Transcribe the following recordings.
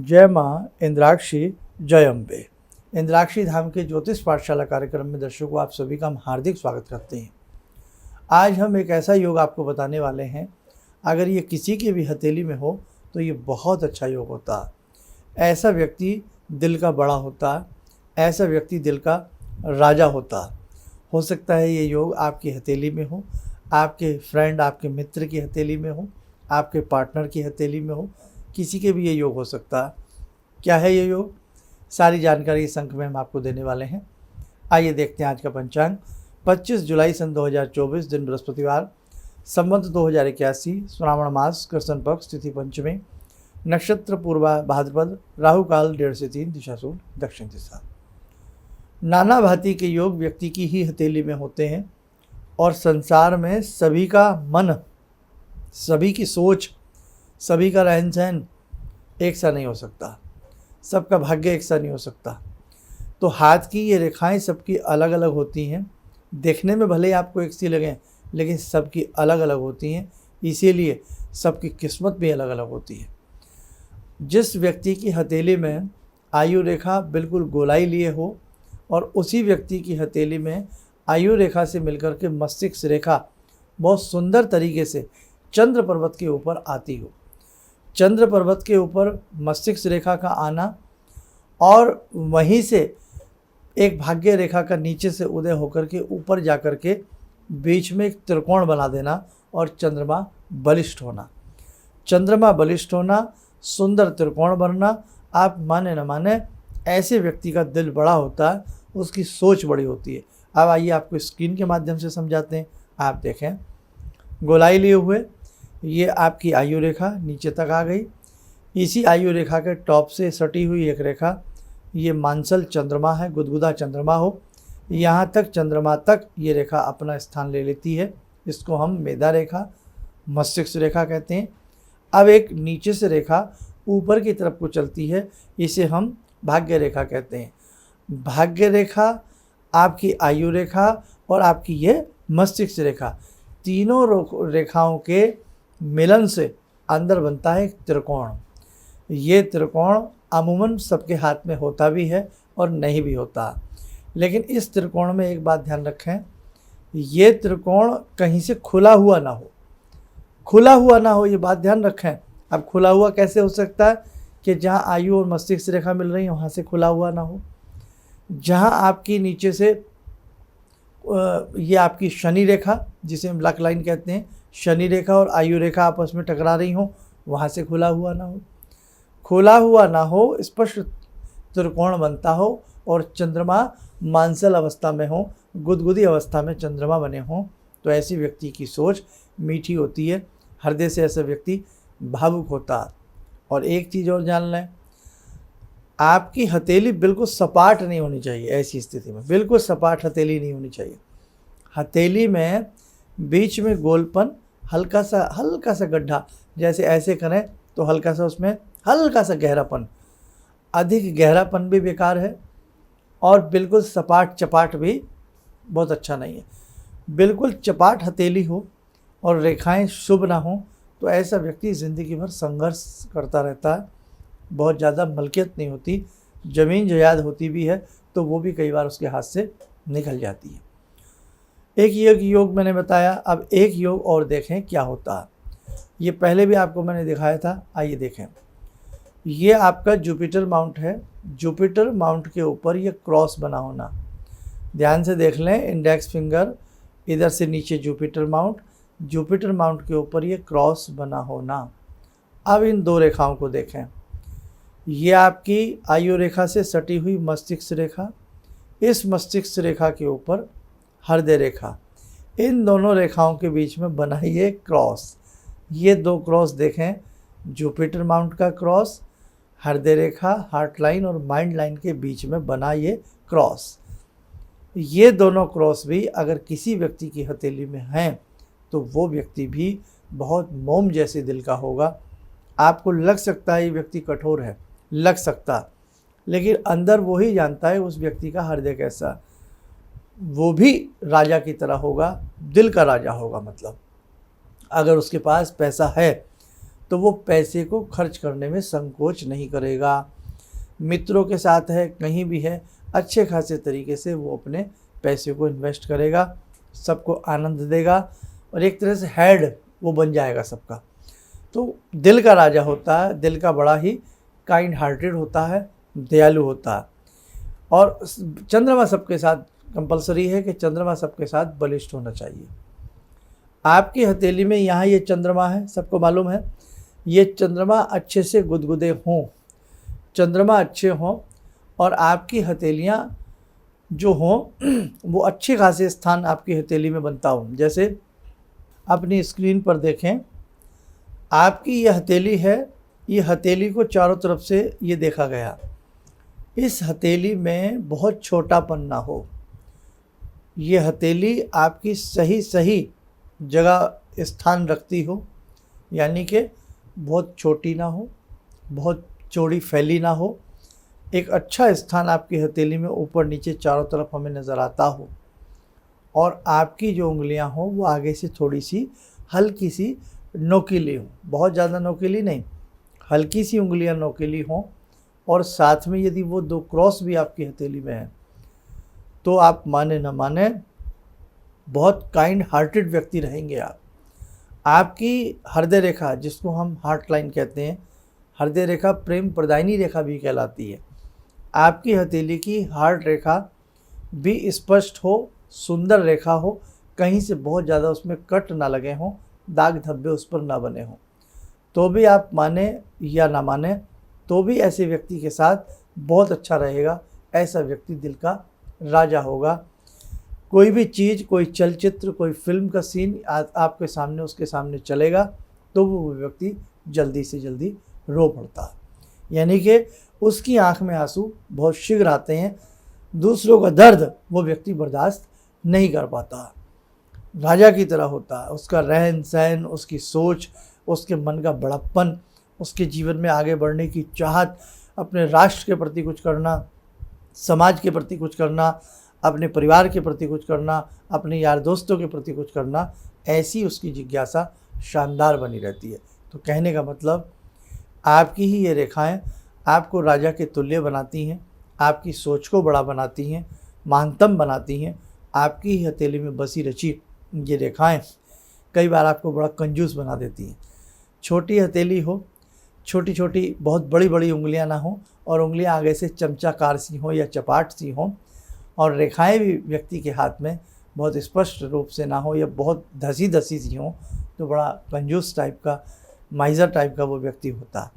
जय माँ इंद्राक्षी जय अम्बे। इंद्राक्षी धाम के ज्योतिष पाठशाला कार्यक्रम में दर्शकों आप सभी का हम हार्दिक स्वागत करते हैं। आज हम एक ऐसा योग आपको बताने वाले हैं, अगर ये किसी की भी हथेली में हो तो ये बहुत अच्छा योग होता है। ऐसा व्यक्ति दिल का बड़ा होता है, ऐसा व्यक्ति दिल का राजा होता है। हो सकता है ये योग आपकी हथेली में हो, आपके फ्रेंड आपके मित्र की हथेली में हो, आपके पार्टनर की हथेली में हो, किसी के भी ये योग हो सकता है। क्या है ये योग, सारी जानकारी इस अंक में हम आपको देने वाले हैं। आइए देखते हैं आज का पंचांग। 25 जुलाई सन 2024, दिन बृहस्पतिवार, संवत 2081, श्रावण मास, कृष्ण पक्ष, तिथि पंचमी, नक्षत्र पूर्वा भाद्रपद, राहु काल 1:30 से 3, दिशा सूर्य दक्षिण दिशा। नाना भांति के योग व्यक्ति की ही हथेली में होते हैं और संसार में सभी का मन, सभी की सोच, सभी का रहन सहन एक सा नहीं हो सकता, सबका भाग्य एक सा नहीं हो सकता। तो हाथ की ये रेखाएं सबकी अलग अलग होती हैं। देखने में भले ही आपको एक सी लगें, लेकिन सबकी अलग अलग होती हैं, इसीलिए सबकी किस्मत भी अलग अलग होती है। जिस व्यक्ति की हथेली में आयु रेखा बिल्कुल गोलाई लिए हो और उसी व्यक्ति की हथेली में आयु रेखा से मिलकर के मस्तिष्क रेखा बहुत सुंदर तरीके से चंद्र पर्वत के ऊपर आती हो, चंद्र पर्वत के ऊपर मस्तिष्क रेखा का आना और वहीं से एक भाग्य रेखा का नीचे से उदय होकर के ऊपर जाकर के बीच में एक त्रिकोण बना देना और चंद्रमा बलिष्ठ होना, चंद्रमा बलिष्ठ होना, सुंदर त्रिकोण बनना। आप माने न माने, ऐसे व्यक्ति का दिल बड़ा होता है, उसकी सोच बड़ी होती है। अब आइए आपको स्क्रीन के माध्यम से समझाते हैं। आप देखें, गोलाई लिए हुए ये आपकी आयु रेखा नीचे तक आ गई। इसी आयु रेखा के टॉप से सटी हुई एक रेखा, ये मानसल चंद्रमा है, गुदगुदा चंद्रमा हो, यहाँ तक चंद्रमा तक ये रेखा अपना स्थान ले लेती है। इसको हम मेधा रेखा, मस्तिष्क रेखा कहते हैं। अब एक नीचे से रेखा ऊपर की तरफ को चलती है, इसे हम भाग्य रेखा कहते हैं। भाग्य रेखा, आपकी आयु रेखा और आपकी ये मस्तिष्क रेखा, तीनों रेखाओं के मिलन से अंदर बनता है एक त्रिकोण। ये त्रिकोण अमूमन सबके हाथ में होता भी है और नहीं भी होता, लेकिन इस त्रिकोण में एक बात ध्यान रखें, ये त्रिकोण कहीं से खुला हुआ ना हो, खुला हुआ ना हो, ये बात ध्यान रखें। अब खुला हुआ कैसे हो सकता है कि जहाँ आयु और मस्तिष्क रेखा मिल रही है वहाँ से खुला हुआ ना हो। जहाँ आपकी नीचे से ये आपकी शनि रेखा, जिसे हम ब्लैक लाइन कहते हैं, शनि रेखा और आयु रेखा आपस में टकरा रही हो, वहाँ से खुला हुआ ना हो। खुला हुआ ना हो, स्पष्ट त्रिकोण बनता हो और चंद्रमा मानसल अवस्था में हो, गुदगुदी अवस्था में चंद्रमा बने हों, तो ऐसी व्यक्ति की सोच मीठी होती है, हृदय से ऐसा व्यक्ति भावुक होता है। और एक चीज़ और जान लें, आपकी हथेली बिल्कुल सपाट नहीं होनी चाहिए। ऐसी स्थिति में बिल्कुल सपाट हथेली नहीं होनी चाहिए। हथेली में बीच में गोलपन, हल्का सा गड्ढा, जैसे ऐसे करें तो हल्का सा उसमें हल्का सा गहरापन, अधिक गहरापन भी बेकार है और बिल्कुल सपाट चपाट भी बहुत अच्छा नहीं है। बिल्कुल चपाट हथेली हो और रेखाएं शुभ ना हो तो ऐसा व्यक्ति ज़िंदगी भर संघर्ष करता रहता है, बहुत ज़्यादा मलकियत नहीं होती, ज़मीन जायदाद होती भी है तो वो भी कई बार उसके हाथ से निकल जाती है। एक योग मैंने बताया, अब एक योग और देखें क्या होता है। ये पहले भी आपको मैंने दिखाया था, आइए देखें। ये आपका जुपिटर माउंट है, जुपिटर माउंट के ऊपर ये क्रॉस बना होना, ध्यान से देख लें। इंडेक्स फिंगर इधर से नीचे जुपिटर माउंट के ऊपर ये क्रॉस बना होना। अब इन दो रेखाओं को देखें, ये आपकी आयु रेखा से सटी हुई मस्तिष्क रेखा, इस मस्तिष्क रेखा के ऊपर हृदय रेखा, इन दोनों रेखाओं के बीच में बना ये क्रॉस। ये दो क्रॉस देखें, जुपिटर माउंट का क्रॉस, हृदय रेखा, हार्ट लाइन और माइंड लाइन के बीच में बना ये क्रॉस। ये दोनों क्रॉस भी अगर किसी व्यक्ति की हथेली में हैं तो वो व्यक्ति भी बहुत मोम जैसे दिल का होगा। आपको लग सकता है ये व्यक्ति कठोर है, लग सकता, लेकिन अंदर वो ही जानता है उस व्यक्ति का हृदय कैसा। वो भी राजा की तरह होगा, दिल का राजा होगा। मतलब अगर उसके पास पैसा है तो वो पैसे को खर्च करने में संकोच नहीं करेगा। मित्रों के साथ है, कहीं भी है, अच्छे खासे तरीके से वो अपने पैसे को इन्वेस्ट करेगा, सबको आनंद देगा और एक तरह से हेड वो बन जाएगा सबका। तो दिल का राजा होता है, दिल का बड़ा ही काइंड हार्टेड होता है, दयालु होता है। और चंद्रमा सबके साथ कंपलसरी है कि चंद्रमा सबके साथ बलिष्ठ होना चाहिए। आपकी हथेली में यहाँ ये चंद्रमा है, सबको मालूम है, ये चंद्रमा अच्छे से गुदगुदे हों, चंद्रमा अच्छे हों और आपकी हथेलियाँ जो हों वो अच्छे खासे स्थान आपकी हथेली में बनता हो। जैसे अपनी स्क्रीन पर देखें, आपकी ये हथेली है, ये हथेली को चारों तरफ से ये देखा गया, इस हथेली में बहुत छोटापन ना हो, ये हथेली आपकी सही सही जगह स्थान रखती हो, यानी कि बहुत छोटी ना हो, बहुत चौड़ी फैली ना हो, एक अच्छा स्थान आपकी हथेली में ऊपर नीचे चारों तरफ हमें नज़र आता हो और आपकी जो उंगलियां हों वो आगे से थोड़ी सी हल्की सी नोकीली हो, बहुत ज़्यादा नोकीली नहीं, हल्की सी उंगलियां नोकीली हों और साथ में यदि वो 2 क्रॉस भी आपकी हथेली में हैं तो आप माने न माने बहुत काइंड हार्टेड व्यक्ति रहेंगे आप। आपकी हृदय रेखा, जिसको हम हार्ट लाइन कहते हैं, हृदय रेखा प्रेम प्रदायिनी रेखा भी कहलाती है। आपकी हथेली की हार्ट रेखा भी स्पष्ट हो, सुंदर रेखा हो, कहीं से बहुत ज़्यादा उसमें कट ना लगे हों, दाग धब्बे उस पर ना बने हों, तो भी आप माने या ना माने तो भी ऐसे व्यक्ति के साथ बहुत अच्छा रहेगा। ऐसा व्यक्ति दिल का राजा होगा। कोई भी चीज़, कोई चलचित्र, कोई फिल्म का सीन आपके सामने, उसके सामने चलेगा तो वो व्यक्ति जल्दी से जल्दी रो पड़ता है, यानी कि उसकी आंख में आंसू बहुत शीघ्र आते हैं। दूसरों का दर्द वो व्यक्ति बर्दाश्त नहीं कर पाता, राजा की तरह होता है। उसका रहन सहन, उसकी सोच, उसके मन का बड़प्पन, उसके जीवन में आगे बढ़ने की चाहत, अपने राष्ट्र के प्रति कुछ करना, समाज के प्रति कुछ करना, अपने परिवार के प्रति कुछ करना, अपने यार दोस्तों के प्रति कुछ करना, ऐसी उसकी जिज्ञासा शानदार बनी रहती है। तो कहने का मतलब, आपकी ही ये रेखाएं आपको राजा के तुल्य बनाती हैं, आपकी सोच को बड़ा बनाती हैं, महानतम बनाती हैं। आपकी ही हथेली में बसी रची ये रेखाएं कई बार आपको बड़ा कंजूस बना देती हैं। छोटी हथेली हो, छोटी छोटी, बहुत बड़ी बड़ी उंगलियां ना हो और उंगलियां आगे से चमचाकार सी हों या चपाट सी हों, और रेखाएं भी व्यक्ति के हाथ में बहुत स्पष्ट रूप से ना हो या बहुत धसी धसी सी हों, तो बड़ा कंजूस टाइप का, माइजर टाइप का वो व्यक्ति होता है।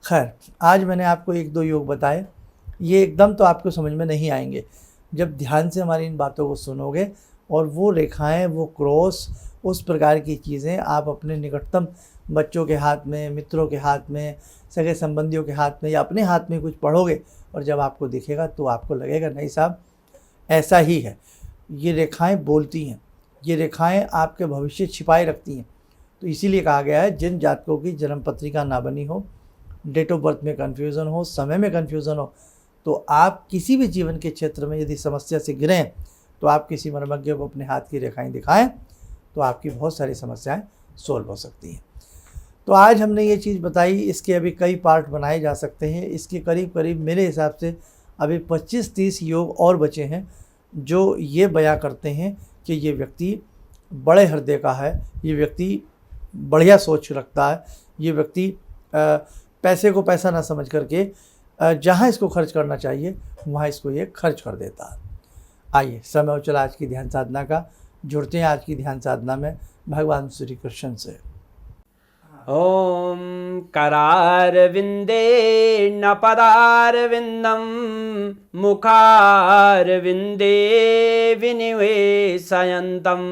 खैर, आज मैंने आपको 1-2 योग बताए, ये एकदम तो आपको समझ में नहीं आएंगे। जब ध्यान से हमारी इन बातों को सुनोगे और वो रेखाएं, वो क्रॉस, उस प्रकार की चीज़ें आप अपने निकटतम बच्चों के हाथ में, मित्रों के हाथ में, सगे संबंधियों के हाथ में या अपने हाथ में कुछ पढ़ोगे और जब आपको दिखेगा तो आपको लगेगा नहीं साहब, ऐसा ही है। ये रेखाएं बोलती हैं, ये रेखाएं आपके भविष्य छिपाए रखती हैं। तो इसीलिए कहा गया है, जिन जातकों की जन्म पत्रिका ना बनी हो, डेट ऑफ बर्थ में कन्फ्यूज़न हो, समय में कन्फ्यूज़न हो, तो आप किसी भी जीवन के क्षेत्र में यदि समस्या से गिरें तो आप किसी मर्मज्ञ को अपने हाथ की रेखाएं दिखाएं तो आपकी बहुत सारी समस्याएं सोल्व हो सकती हैं। तो आज हमने ये चीज़ बताई, इसके अभी कई पार्ट बनाए जा सकते हैं। इसके करीब करीब मेरे हिसाब से अभी 25-30 योग और बचे हैं जो ये बयां करते हैं कि ये व्यक्ति बड़े हृदय का है, ये व्यक्ति बढ़िया सोच रखता है, ये व्यक्ति पैसे को पैसा ना समझ करके जहाँ इसको खर्च करना चाहिए वहाँ इसको ये खर्च कर देता है। आइए, समय हो चला आज की ध्यान साधना का। जुड़ते हैं आज की ध्यान साधना में भगवान श्री कृष्ण से। ॐ करारविन्दे न पदारविन्दं मुखारविन्दे विनिवेशयन्तं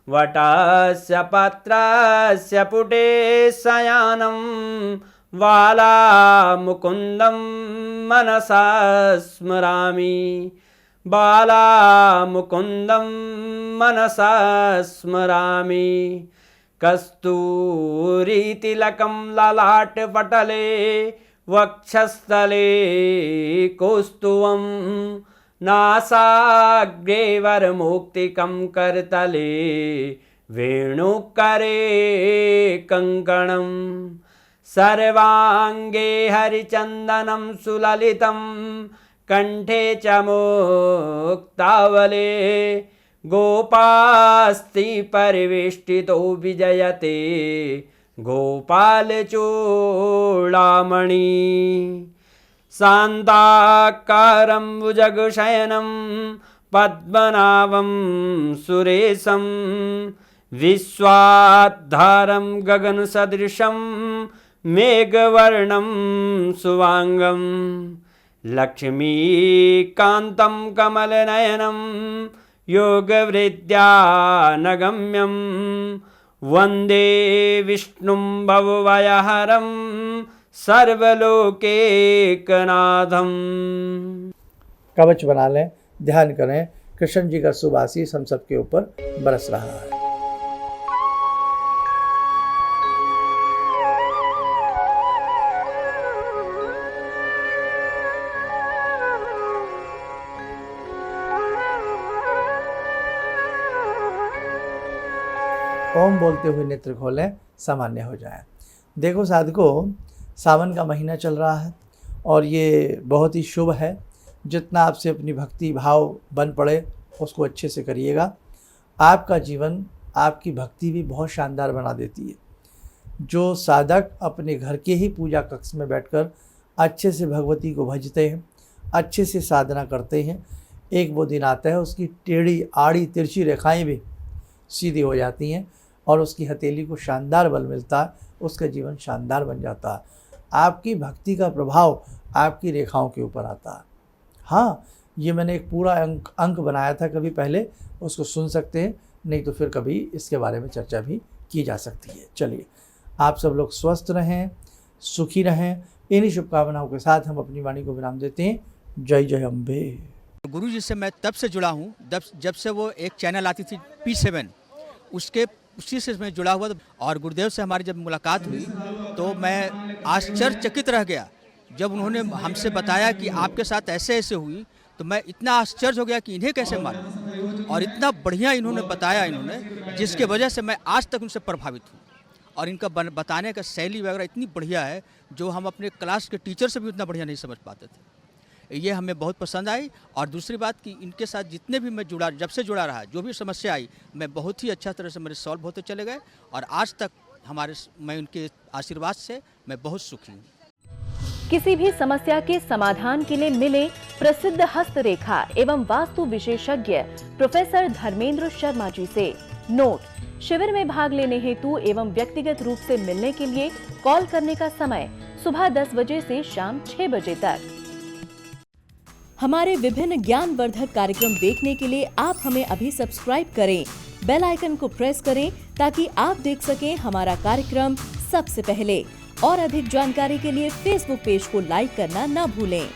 वटस्य पत्रस्य पुटे शयनं बालामुकुन्दं मनसा स्मरामि बालामुकुन्दं मनसा स्मरामि कस्तूरीतिलकं ललाटपटले वक्षस्थले कौस्तुभं नासाग्रे वरमौक्तिकं करतले वेणुकरे कङ्कणं सर्वांगे हरिचंदनं सुललितं कंठे च मुक्तावले गोपास्ति परिवेष्टितो विजयते गोपालचूडामणि शान्ताकारं भुजगशयनं पद्मनाभं सुरेशं विश्वाधारं गगनसदृशं मेघवर्णं शुभांगं लक्ष्मीकान्तं कमलनयनं योगवृद्ध्यानगम्यं वन्दे विष्णुं भवभयहरं सर्वलोकैकनाथं। कवच बना लें, ध्यान करें, कृष्ण जी का शुभ आशीष हम सबके ऊपर बरस रहा है। ओम बोलते हुए नेत्र खोलें, सामान्य हो जाए। देखो साधकों, सावन का महीना चल रहा है और ये बहुत ही शुभ है। जितना आपसे अपनी भक्ति भाव बन पड़े उसको अच्छे से करिएगा। आपका जीवन, आपकी भक्ति भी बहुत शानदार बना देती है। जो साधक अपने घर के ही पूजा कक्ष में बैठकर अच्छे से भगवती को भजते हैं, अच्छे से साधना करते हैं, एक वो दिन आता है उसकी टेढ़ी आड़ी तिरछी रेखाएं भी सीधी हो जाती हैं और उसकी हथेली को शानदार बल मिलता है, उसका जीवन शानदार बन जाता है। आपकी भक्ति का प्रभाव आपकी रेखाओं के ऊपर आता है। हाँ, ये मैंने एक पूरा अंक बनाया था कभी पहले, उसको सुन सकते हैं, नहीं तो फिर कभी इसके बारे में चर्चा भी की जा सकती है। चलिए, आप सब लोग स्वस्थ रहें, सुखी रहें, इन्हीं शुभकामनाओं के साथ हम अपनी वाणी को विराम देते हैं। जय जय अम्बे। गुरु जी से मैं तब से जुड़ा हूँ जब से वो एक चैनल आती थी P7, उसी से मैं जुड़ा हुआ था। और गुरुदेव से हमारी जब मुलाकात हुई तो मैं आश्चर्यचकित रह गया जब उन्होंने हमसे बताया कि आपके साथ ऐसे ऐसे हुई। तो मैं इतना आश्चर्य हो गया कि इन्हें कैसे मालूम, और इतना बढ़िया इन्होंने बताया जिसके वजह से मैं आज तक उनसे प्रभावित हूँ। और इनका बताने का शैली वगैरह इतनी बढ़िया है जो हम अपने क्लास के टीचर से भी उतना बढ़िया नहीं समझ पाते थे। ये हमें बहुत पसंद आई। और दूसरी बात कि इनके साथ जितने भी मैं जुड़ा, जब से जुड़ा रहा, जो भी समस्या आई, मैं बहुत ही अच्छा तरह से मेरे सॉल्व होते चले गए। और आज तक मैं उनके आशीर्वाद से मैं बहुत सुखी हूँ। किसी भी समस्या के समाधान के लिए मिले प्रसिद्ध हस्तरेखा एवं वास्तु विशेषज्ञ प्रोफेसर धर्मेंद्र शर्मा जी से। नोट: शिविर में भाग लेने हेतु एवं व्यक्तिगत रूप से मिलने के लिए कॉल करने का समय सुबह 10 बजे से शाम 6 बजे तक। हमारे विभिन्न ज्ञानवर्धक कार्यक्रम देखने के लिए आप हमें अभी सब्सक्राइब करें, बेल आइकन को प्रेस करें ताकि आप देख सकें हमारा कार्यक्रम सबसे पहले। और अधिक जानकारी के लिए फेसबुक पेज को लाइक करना न भूलें।